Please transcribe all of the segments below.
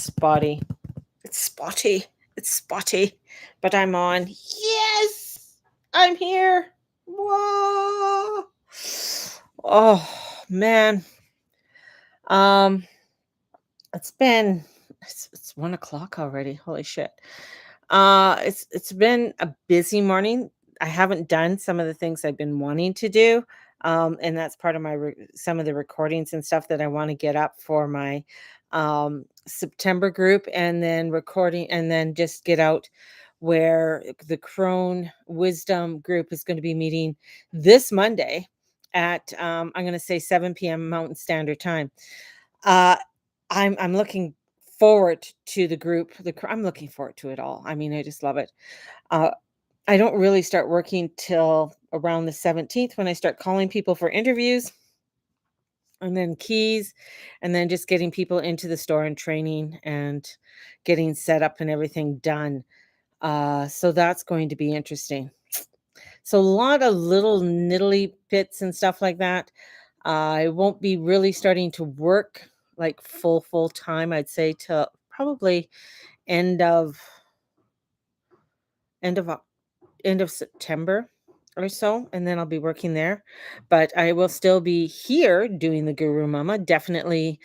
spotty. It's spotty. It's spotty. But I'm on. Yes! I'm here. Whoa. Oh man. Um, it's 1 o'clock already. Holy shit. It's been a busy morning. I haven't done some of the things I've been wanting to do. And that's part of some of the recordings and stuff that I want to get up for my September group, and then recording, and then just get out where the Crone Wisdom group is going to be meeting this Monday at I'm going to say 7 p.m. Mountain Standard Time. Uh, I'm looking forward to the group. I'm looking forward to it all. I mean, I just love it. Uh, I don't really start working till around the 17th, when I start calling people for interviews, and then keys, and then just getting people into the store and training and getting set up and everything done. So that's going to be interesting. So a lot of little niddly bits and stuff like that. I won't be really starting to work like full time, I'd say, till probably end of end of Oc- end of September or so, and then I'll be working there. But I will still be here doing the Guru Mama, definitely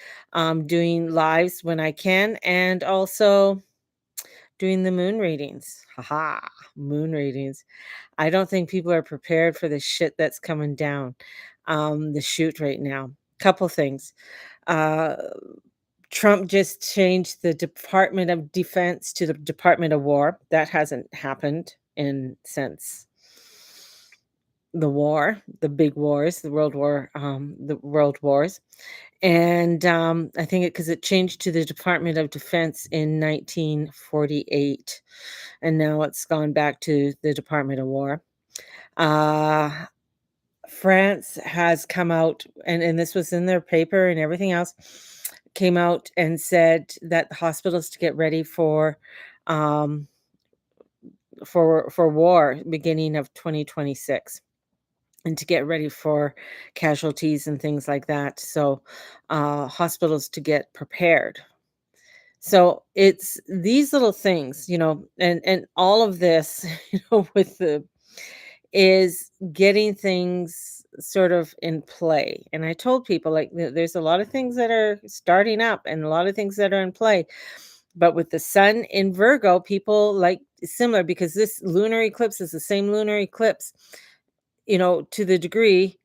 doing lives when I can, and also doing the moon readings. Haha, moon readings. I don't think people are prepared for the shit that's coming down the chute right now. Couple things. Uh, Trump just changed the Department of Defense to the Department of War. That hasn't happened in since the war, the big wars, the world wars. And I think because it changed to the Department of Defense in 1948, and now it's gone back to the Department of War. Uh, France has come out, and this was in their paper and everything else, came out and said that the hospitals to get ready um, for war beginning of 2026, and to get ready for casualties and things like that. So hospitals to get prepared. So it's these little things, and all of this, with the is getting things sort of in play. And I told people, like, there's a lot of things that are starting up and a lot of things that are in play. But with the sun in Virgo, people like similar, because this lunar eclipse is the same lunar eclipse, to the degree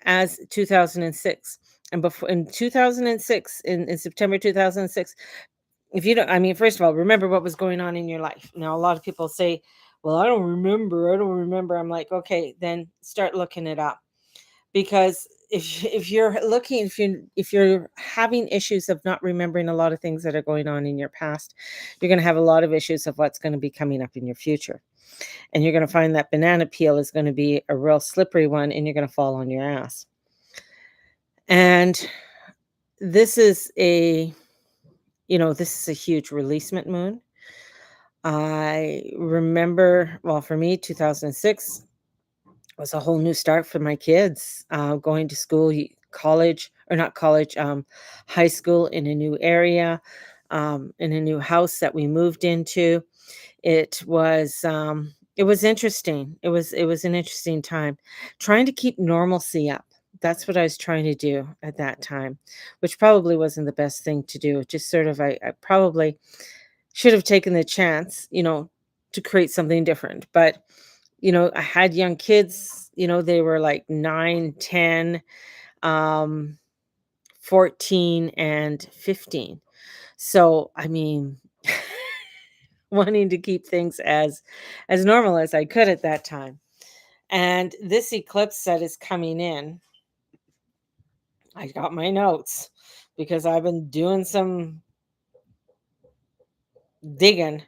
as 2006. And before, in 2006, in September 2006, if you don't, I mean, first of all, remember what was going on in your life. Now, a lot of people say, well, I don't remember. I don't remember. I'm like, okay, then start looking it up. Because if you're looking, if you're having issues of not remembering a lot of things that are going on in your past, you're going to have a lot of issues of what's going to be coming up in your future. And you're going to find that banana peel is going to be a real slippery one, and you're going to fall on your ass. And this is this is a huge releasement moon. I remember, well, for me, 2006 was a whole new start for my kids, going to school, college, or not college, high school in a new area, in a new house that we moved into. It was interesting. It was an interesting time, trying to keep normalcy up. That's what I was trying to do at that time, which probably wasn't the best thing to do. Just sort of, I probably should have taken the chance, to create something different. But, I had young kids, they were like 9, 10, um, 14, and 15. So, I mean, wanting to keep things as normal as I could at that time. And this eclipse that is coming in, I got my notes because I've been doing some digging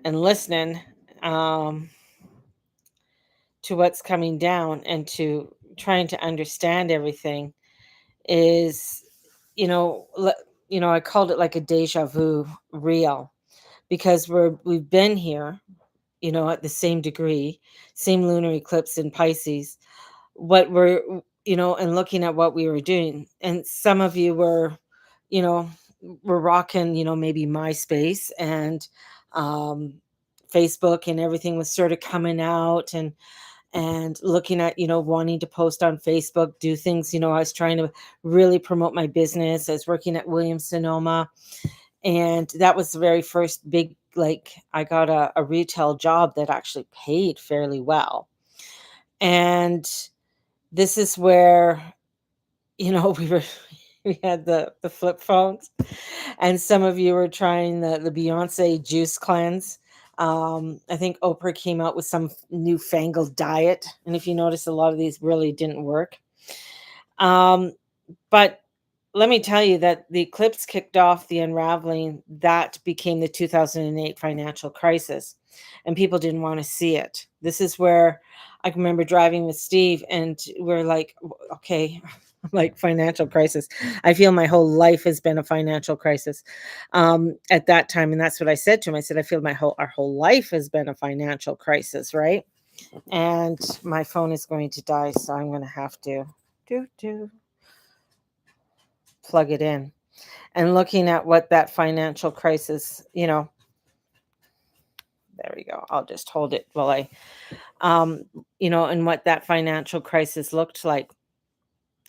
and listening, um, to what's coming down, and to trying to understand everything. Is you know le- I called it like a deja vu reel, because we've been here, at the same degree, same lunar eclipse in Pisces, what we're, and looking at what we were doing. And some of you were, you know were rocking, maybe MySpace and um, Facebook, and everything was sort of coming out, and looking at, wanting to post on Facebook, do things. I was trying to really promote my business. I was working at Williams Sonoma, and that was the very first big, like, I got a retail job that actually paid fairly well. And this is where, we were we had the flip phones, and some of you were trying the Beyonce juice cleanse. I think Oprah came out with some newfangled diet, and if you notice, a lot of these really didn't work. Um, but let me tell you that the eclipse kicked off the unraveling that became the 2008 financial crisis, and people didn't want to see it. This is where I can remember driving with Steve, and we're like, okay, like, financial crisis. I feel my whole life has been a financial crisis at that time. And that's what I said to him. I said, I feel our whole life has been a financial crisis, right? And my phone is going to die, so I'm going to have to do plug it in. And looking at what that financial crisis, there we go. I'll just hold it while um, and what that financial crisis looked like.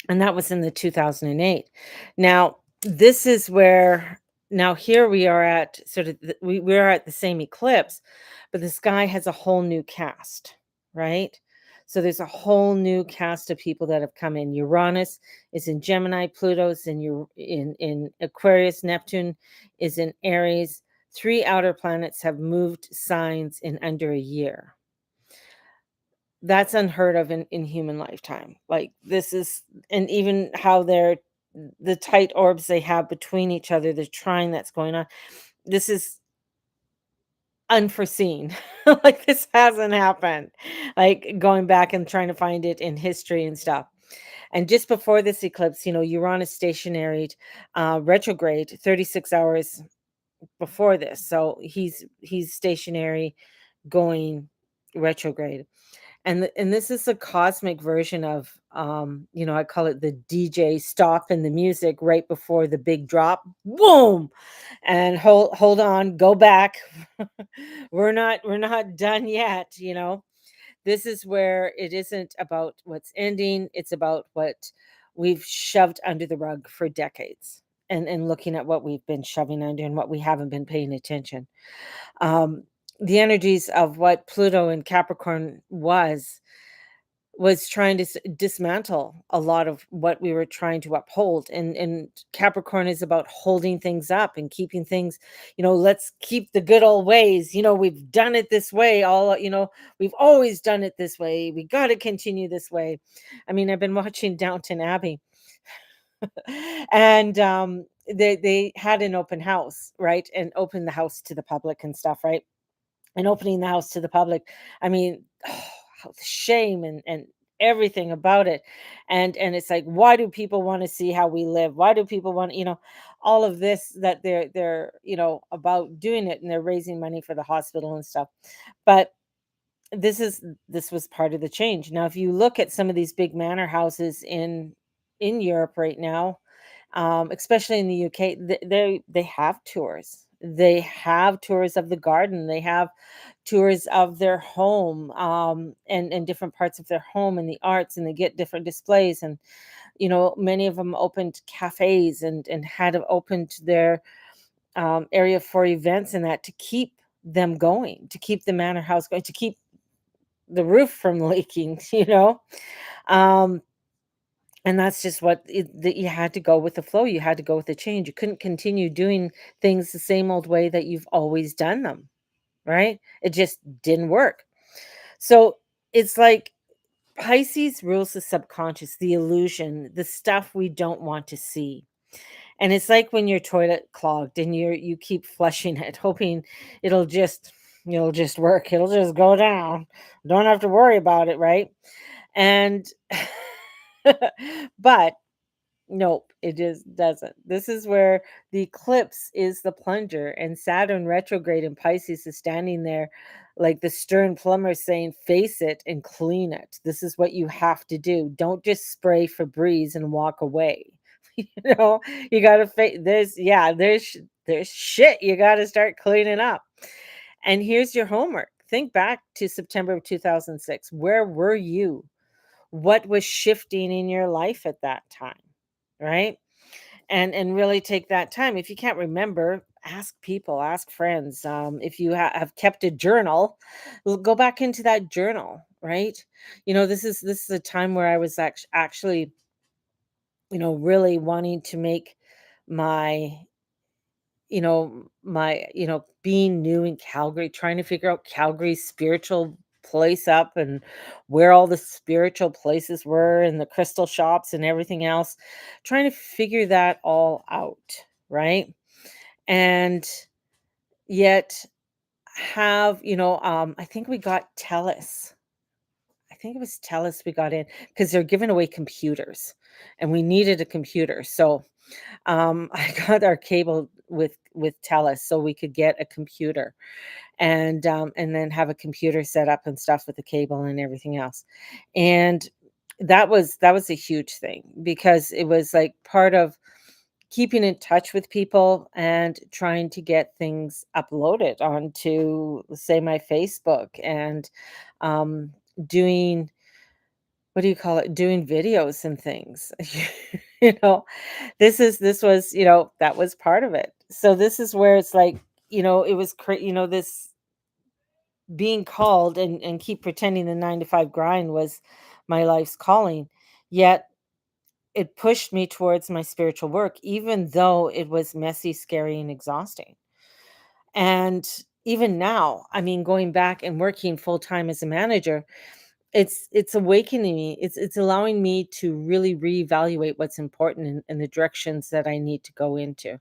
And that was in the 2008. Now, this is where, now here we are at sort of, we're at the same eclipse, but the sky has a whole new cast, right? So there's a whole new cast of people that have come in. Uranus is in Gemini, Pluto's in Aquarius, Neptune is in Aries. Three outer planets have moved signs in under a year. That's unheard of in human lifetime. Like, this is, and even how they're, the tight orbs they have between each other, the trine that's going on. This is unforeseen. Like, this hasn't happened. Like, going back and trying to find it in history and stuff. And just before this eclipse, Uranus stationaried retrograde 36 hours before this. So he's stationary going retrograde. And this is a cosmic version of, I call it the DJ stop in the music right before the big drop. Boom. And hold on, go back. We're not done yet. This is where it isn't about what's ending, it's about what we've shoved under the rug for decades, and looking at what we've been shoving under and what we haven't been paying attention. um the energies of what Pluto and Capricorn was trying to dismantle a lot of what we were trying to uphold. And Capricorn is about holding things up and keeping things, let's keep the good old ways. We've done it this way, we've always done it this way, we got to continue this way. I mean, I've been watching Downton Abbey, and they had an open house, right, and opened the house to the public and stuff, right? And opening the house to the public, I mean, how the shame and everything about it. And it's like, why do people want to see how we live? Why do people want, all of this, that they're about doing it, and they're raising money for the hospital and stuff. But this was part of the change. Now, if you look at some of these big manor houses in Europe right now, especially in the UK, they have tours. They have tours of the garden. They have tours of their home, and different parts of their home and the arts, and they get different displays. And many of them opened cafes and had opened their area for events, and that to keep them going, to keep the manor house going, to keep the roof from leaking. Um, and that's just that you had to go with the flow. You had to go with the change. You couldn't continue doing things the same old way that you've always done them, right? It just didn't work. So it's like Pisces rules the subconscious, the illusion, the stuff we don't want to see. And it's like when your toilet clogged and you keep flushing it, hoping it'll just work. It'll just go down. Don't have to worry about it, right? And but nope, it just doesn't. This is where the eclipse is the plunger, and Saturn retrograde in Pisces is standing there like the stern plumber saying, face it and clean it. This is what you have to do. Don't just spray Febreze and walk away. You know, you gotta face there's yeah, there's shit you gotta start cleaning up. And here's your homework. Think back to September of 2006. Where were you? What was shifting in your life at that time? Right? And really take that time. If you can't remember, ask people, ask friends. If you have kept a journal, go back into that journal, right? This is a time where I was actually, really wanting to make my being new in Calgary, trying to figure out Calgary's spiritual place up and where all the spiritual places were and the crystal shops and everything else, trying to figure that all out, right? And yet I think we got Telus. I think it was Telus we got in because they're giving away computers and we needed a computer. So I got our cable with Telus so we could get a computer and then have a computer set up and stuff with the cable and everything else. And that was a huge thing because it was like part of keeping in touch with people and trying to get things uploaded onto, say, my Facebook and um, doing what do you call it? Doing videos and things. you know, this was that was part of it. So this is where it's like it was this being called and keep pretending the 9 to 5 grind was my life's calling. Yet it pushed me towards my spiritual work, even though it was messy, scary, and exhausting. And even now, I mean, going back and working full time as a manager, it's awakening me. It's allowing me to really reevaluate what's important and the directions that I need to go into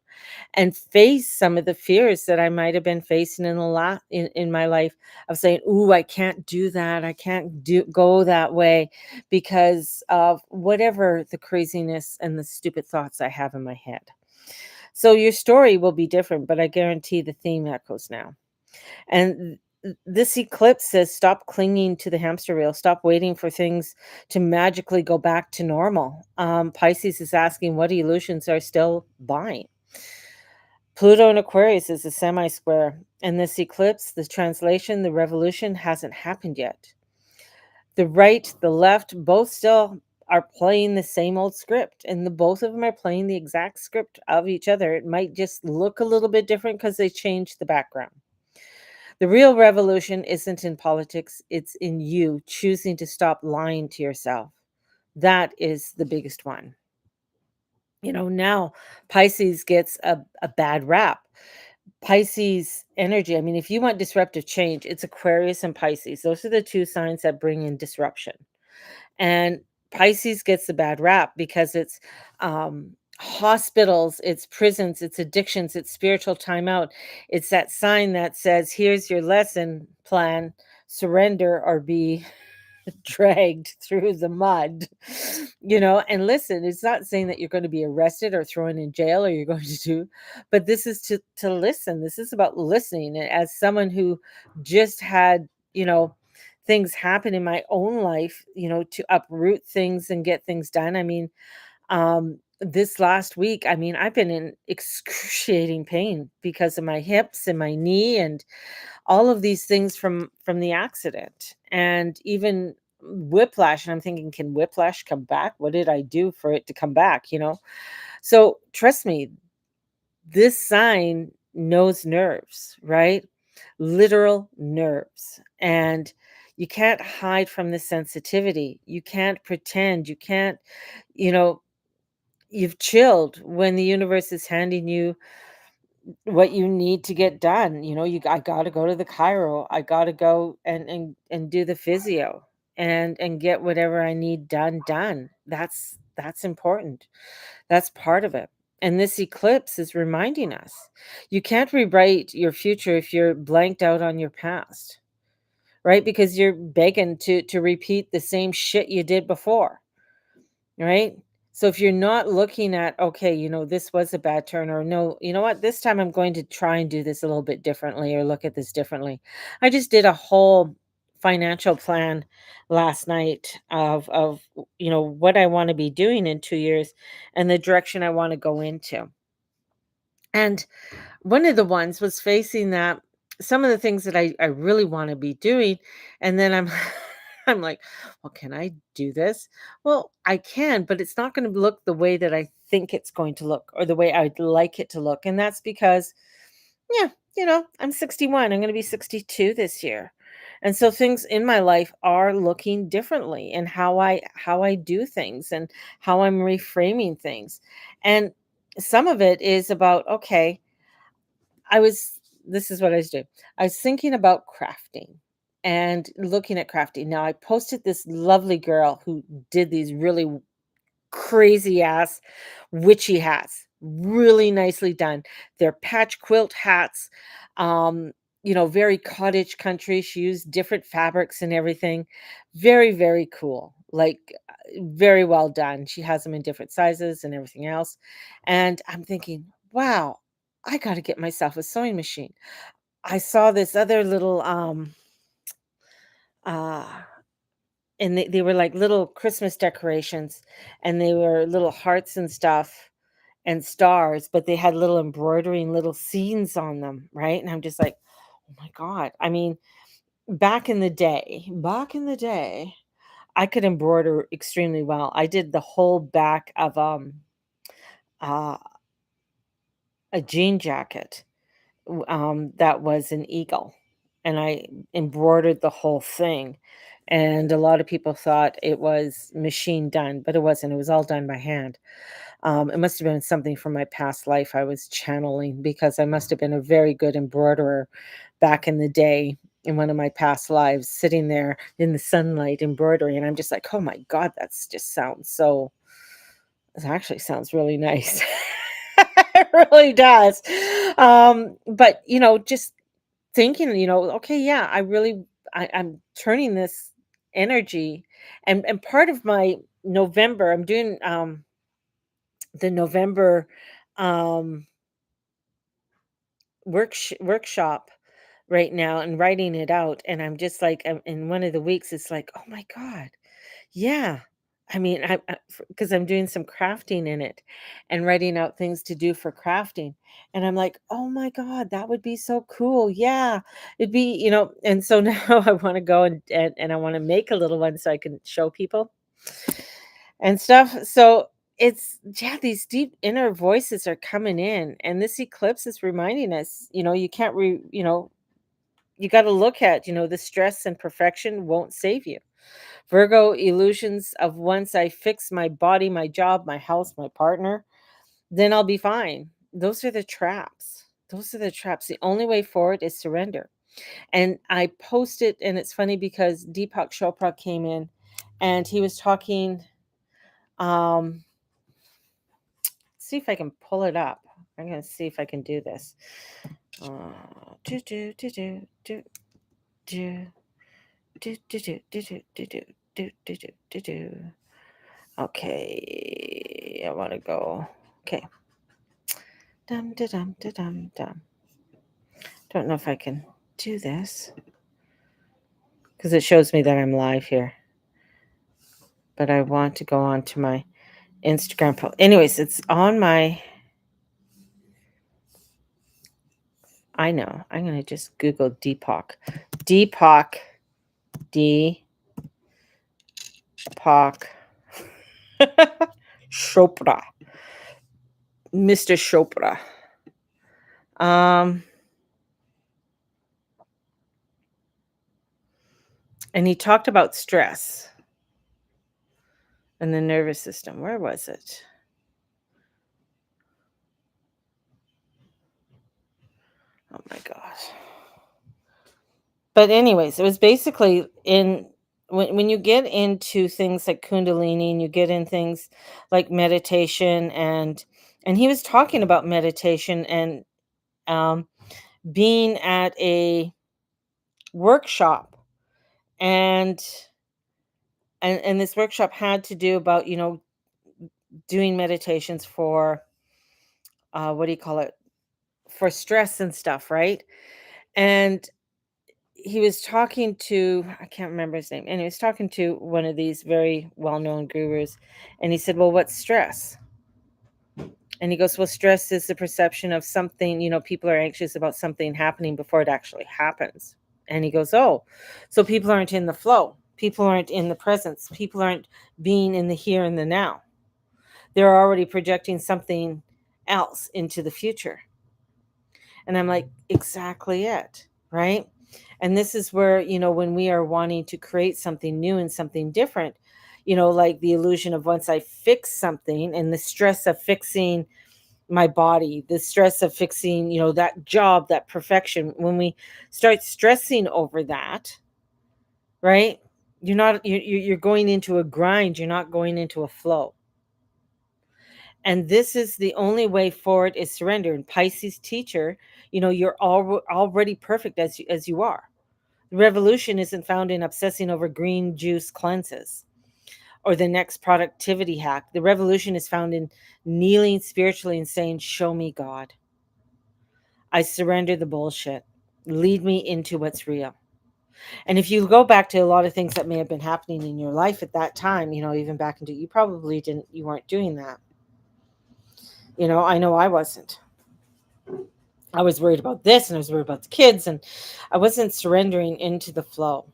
and face some of the fears that I might have been facing in a lot in my life of saying, "Ooh, I can't do that. I can't go that way because of whatever the craziness and the stupid thoughts I have in my head." So your story will be different, but I guarantee the theme echoes now. And this eclipse says stop clinging to the hamster wheel, stop waiting for things to magically go back to normal. Pisces is asking what illusions are still buying. Pluto in Aquarius is a semi square, and this eclipse, the translation, the revolution hasn't happened yet. The right, the left, both still are playing the same old script, and the both of them are playing the exact script of each other. It might just look a little bit different because they changed the background. The real revolution isn't in politics, it's in you choosing to stop lying to yourself. That is the biggest one. Now Pisces gets a bad rap. Pisces energy, I mean, if you want disruptive change, it's Aquarius and Pisces. Those are the two signs that bring in disruption. And Pisces gets the bad rap because it's hospitals, it's prisons, it's addictions, it's spiritual timeout. It's that sign that says, here's your lesson plan, surrender or be dragged through the mud. And listen, it's not saying that you're going to be arrested or thrown in jail or you're going to do, but this is to listen. This is about listening. And as someone who just had, things happen in my own life, to uproot things and get things done. I mean, this last week, I mean, I've been in excruciating pain because of my hips and my knee and all of these things from the accident and even whiplash. And I'm thinking, can whiplash come back? What did I do for it to come back? So trust me, this sign knows nerves, right? Literal nerves. And you can't hide from the sensitivity. You can't pretend. You can't, you know you've chilled when the universe is handing you what you need to get done. I got to go to the chiro. I got to go and do the physio and get whatever I need done. That's important. That's part of it. And this eclipse is reminding us you can't rewrite your future if you're blanked out on your past, right? Because you're begging to repeat the same shit you did before. Right? So if you're not looking at, okay, this was a bad turn, or no, you know what, this time I'm going to try and do this a little bit differently or look at this differently. I just did a whole financial plan last night of what I want to be doing in 2 years and the direction I want to go into. And one of the ones was facing that some of the things that I really want to be doing, and then I'm I'm like, well, can I do this? Well, I can, but it's not going to look the way that I think it's going to look or the way I'd like it to look. And that's because, yeah, I'm 61. I'm going to be 62 this year. And so things in my life are looking differently and how I do things and how I'm reframing things. And some of it is about, okay, I was this is what I was doing. I was thinking about crafting and looking at crafting. Now I posted this lovely girl who did these really crazy ass witchy hats, really nicely done. They're patch quilt hats, um, very cottage country. She used different fabrics and everything. Very, very cool. Like very well done. She has them in different sizes and everything else. And I'm thinking, wow, I got to get myself a sewing machine. I saw this other little uh and they were like little Christmas decorations, and they were little hearts and stuff and stars, but they had little embroidering little scenes on them, right? And I'm just like, oh my God. I mean, back in the day, I could embroider extremely well. I did the whole back of uh a jean jacket that was an eagle, and I embroidered the whole thing. And a lot of people thought it was machine done, but it wasn't. It was all done by hand. It must have been something from my past life I was channeling, because I must have been a very good embroiderer back in the day in one of my past lives, sitting there in the sunlight embroidering. And I'm just like, oh my God, that's just sounds so, it actually sounds really nice. It really does. But just thinking, okay, yeah, I'm turning this energy, and part of my November, I'm doing the November um workshop right now and writing it out, and I'm just like, in one of the weeks it's like, oh my God, yeah. I mean, because I'm doing some crafting in it and writing out things to do for crafting. And I'm like, oh my God, that would be so cool. Yeah. It'd be, and so now I want to go and I want to make a little one so I can show people and stuff. So it's, yeah, these deep inner voices are coming in. And this eclipse is reminding us, you can't you got to look at, the stress and perfection won't save you. Virgo illusions of, once I fix my body, my job, my house, my partner, then I'll be fine. Those are the traps. Those are the traps. The only way forward is surrender. And I posted, and it's funny because Deepak Chopra came in and he was talking. Um, see if I can pull it up. I'm going to see if I can do this. Do, do, do, do, do, do, do, do, do, do, do, do, do, do, do, do, do. Okay, I want to go. Okay. Dum da dum da dum dum. Don't know if I can do this because it shows me that I'm live here. But I want to go on to my Instagram post. Anyways, it's on my. I know. I'm gonna just Google Deepak. Deepak. Deepak. Chopra. Mr. Chopra. Um, and he talked about stress and the nervous system. Where was it? Oh my gosh. But anyways, it was basically in when you get into things like kundalini and you get in things like meditation, and he was talking about meditation and um being at a workshop, and and this workshop had to do about, doing meditations for what do you call it, for stress and stuff, right? And he was talking to, I can't remember his name, and he was talking to one of these very well-known gurus, and he said, "Well, what's stress?" And he goes, "Well, stress is the perception of something, people are anxious about something happening before it actually happens." And he goes, "Oh, so people aren't in the flow. People aren't in the presence. People aren't being in the here and the now. They're already projecting something else into the future." And I'm like, exactly it, right? And this is where, when we are wanting to create something new and something different, like the illusion of once I fix something and the stress of fixing my body, the stress of fixing, that job, that perfection, when we start stressing over that, right? You're going into a grind, you're not going into a flow. And this is the only way forward is surrender. And Pisces teacher, you're already perfect as you are. The revolution isn't found in obsessing over green juice cleanses or the next productivity hack. The revolution is found in kneeling spiritually and saying, "Show me God. I surrender the bullshit. Lead me into what's real." And if you go back to a lot of things that may have been happening in your life at that time, even back into, you weren't doing that. I know I wasn't. I was worried about this and I was worried about the kids, and I wasn't surrendering into the flow.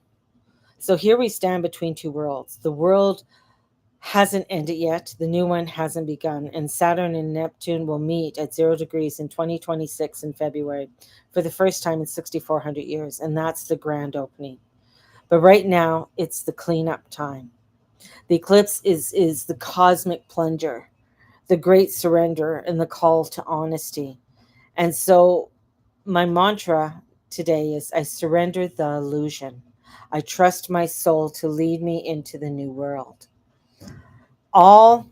So here we stand between two worlds. The world hasn't ended yet. The new one hasn't begun. And Saturn and Neptune will meet at 0 degrees in 2026 in February for the first time in 6,400 years. And that's the grand opening. But right now, it's the cleanup time. The eclipse is the cosmic plunger, the great surrender, and the call to honesty. And so my mantra today is I surrender the illusion. I trust my soul to lead me into the new world. All,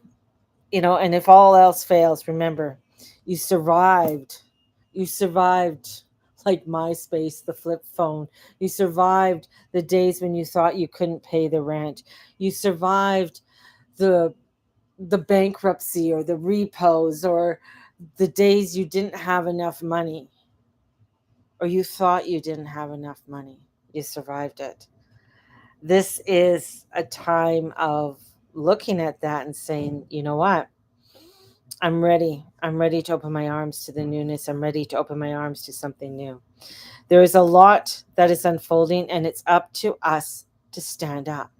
and if all else fails, remember, you survived. You survived like MySpace, the flip phone. You survived the days when you thought you couldn't pay the rent. You survived the bankruptcy or the repos or the days you didn't have enough money or you thought you didn't have enough money. You survived it. This is a time of looking at that and saying, you know what? I'm ready. I'm ready to open my arms to the newness. I'm ready to open my arms to something new. There is a lot that is unfolding, and it's up to us to stand up.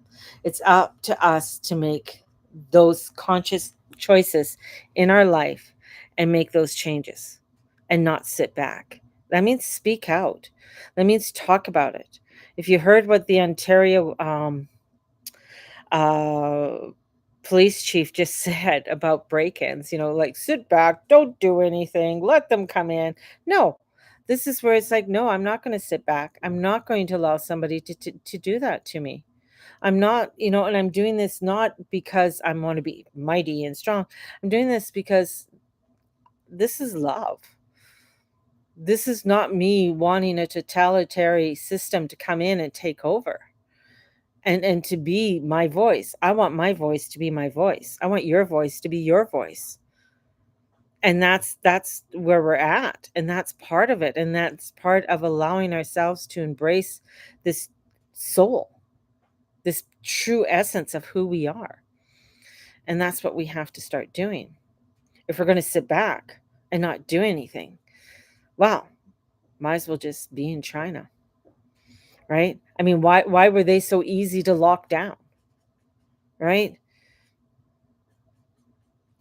It's up to us to make those conscious choices in our life and make those changes and not sit back. That means speak out. That means talk about it. If you heard what the Ontario uh, police chief just said about break-ins, like sit back, don't do anything, let them come in. No, this is where it's like, no, I'm not going to sit back. I'm not going to allow somebody to do that to me. I'm not, and I'm doing this not because I want to be mighty and strong. I'm doing this because this is love. This is not me wanting a totalitarian system to come in and take over and to be my voice. I want my voice to be my voice. I want your voice to be your voice. And that's where we're at. And that's part of it. And that's part of allowing ourselves to embrace this soul, this true essence of who we are. And that's what we have to start doing. If we're going to sit back and not do anything, well, might as well just be in China, right? I mean, why were they so easy to lock down, right?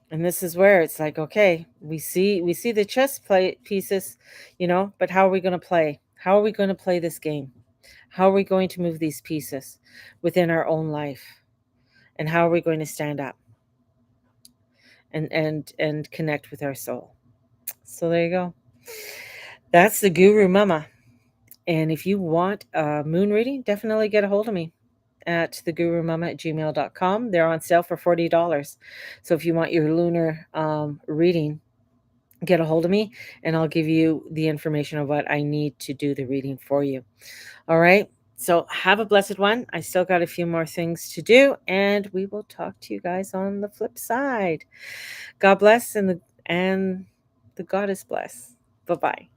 And this is where it's like, okay, we see the chess play pieces, but how are we going to play? How are we going to play this game? How are we going to move these pieces within our own life? And how are we going to stand up and connect with our soul? So there you go. That's the Guru Mama. And if you want a moon reading, definitely get a hold of me at thegurumama@gmail.com. They're on sale for $40. So if you want your lunar reading, get a hold of me and I'll give you the information of what I need to do the reading for you. All right. So have a blessed one. I still got a few more things to do, and we will talk to you guys on the flip side. God bless, and the goddess bless. Bye-bye.